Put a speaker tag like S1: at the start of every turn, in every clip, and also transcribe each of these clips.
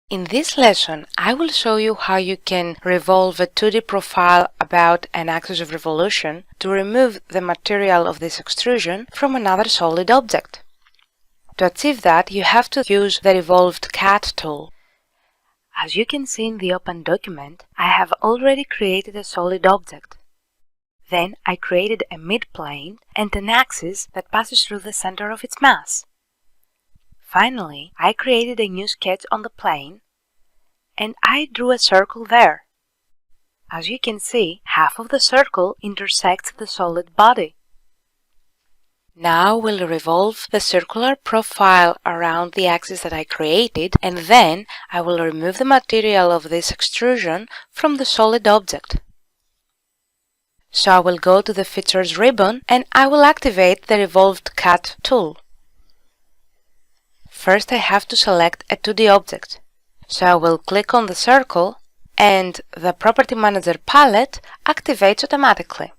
S1: In this lesson, I will show you how you can revolve a 2D profile about an axis of revolution to remove the material of this extrusion from another solid object. To achieve that, you have to use the Revolved cut tool. As you can see in the open document, I have already created a solid object. Then I created a midplane and an axis that passes through the center of its mass. Finally, I created a new sketch on the plane, and I drew a circle there. As you can see, half of the circle intersects the solid body. Now we'll revolve the circular profile around the axis that I created, and then I will remove the material of this extrusion from the solid object. So I will go to the Features ribbon and I will activate the Revolved Cut tool. First I have to select a 2D object. So I will click on the circle and the Property Manager palette activates automatically.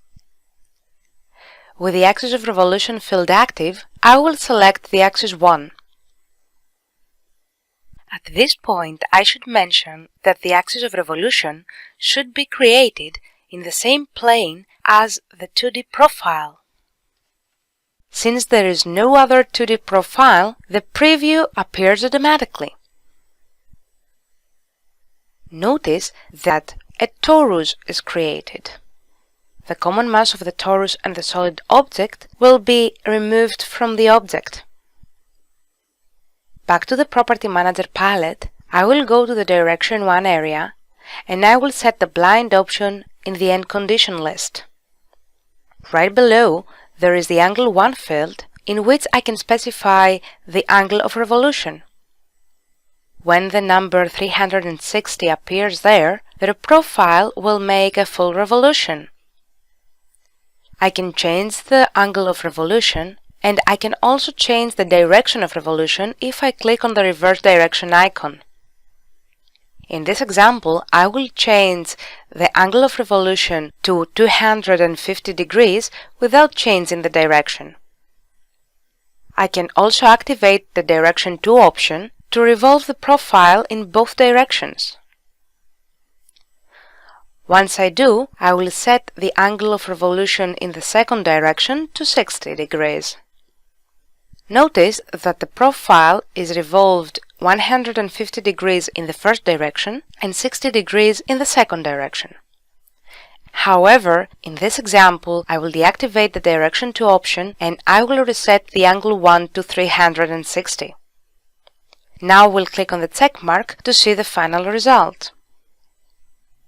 S1: With the axis of revolution field active, I will select the axis 1. At this point, I should mention that the axis of revolution should be created in the same plane as the 2D profile. Since there is no other 2D profile, the preview appears automatically. Notice that a torus is created. The common mass of the torus and the solid object will be removed from the object. Back to the Property Manager palette, I will go to the Direction 1 area and I will set the blind option in the End Condition list. Right below, there is the Angle 1 field in which I can specify the angle of revolution. When the number 360 appears there, the profile will make a full revolution. I can change the angle of revolution, and I can also change the direction of revolution if I click on the reverse direction icon. In this example, I will change the angle of revolution to 250 degrees without changing the direction. I can also activate the Direction 2 option to revolve the profile in both directions. Once I do, I will set the angle of revolution in the second direction to 60 degrees. Notice that the profile is revolved 150 degrees in the first direction and 60 degrees in the second direction. However, in this example, I will deactivate the Direction 2 option and I will reset the Angle 1 to 360. Now we'll click on the check mark to see the final result.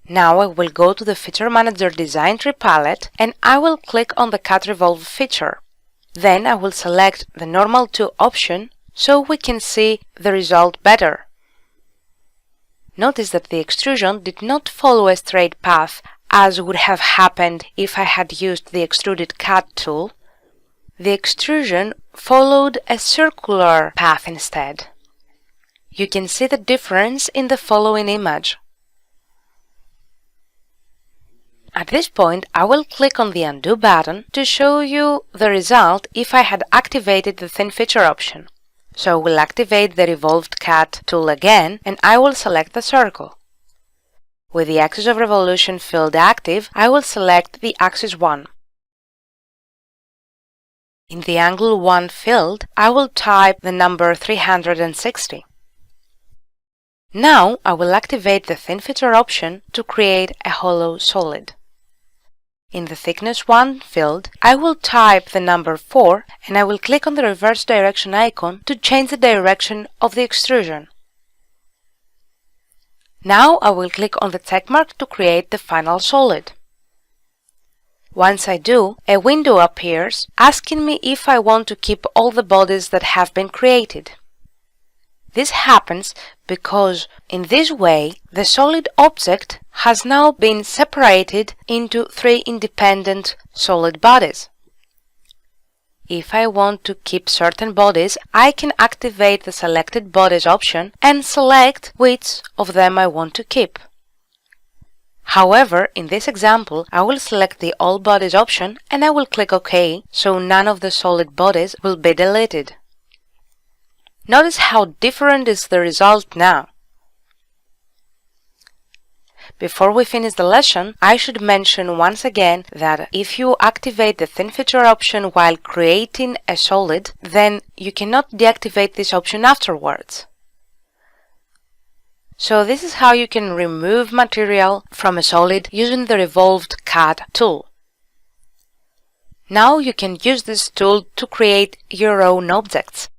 S1: Now I will go to the Feature Manager Design Tree palette and I will click on the Cut Revolve feature. Then I will select the Normal to option so we can see the result better. Notice that the extrusion did not follow a straight path as would have happened if I had used the Extruded Cut tool. The extrusion followed a circular path instead. You can see the difference in the following image. At this point, I will click on the Undo button to show you the result if I had activated the Thin Feature option. So we'll activate the Revolved Cut tool again and I will select the circle. With the axis of revolution field active, I will select the axis 1. In the Angle 1 field, I will type the number 360. Now I will activate the Thin Feature option to create a hollow solid. In the Thickness 1 field, I will type the number 4 and I will click on the reverse direction icon to change the direction of the extrusion. Now I will click on the checkmark to create the final solid. Once I do, a window appears asking me if I want to keep all the bodies that have been created. This happens because in this way the solid object has now been separated into 3 independent solid bodies. If I want to keep certain bodies, I can activate the Selected Bodies option and select which of them I want to keep. However, in this example, I will select the All Bodies option and I will click OK, so none of the solid bodies will be deleted. Notice how different is the result now. Before we finish the lesson, I should mention once again that if you activate the Thin Feature option while creating a solid, then you cannot deactivate this option afterwards. So this is how you can remove material from a solid using the Revolved Cut tool. Now you can use this tool to create your own objects.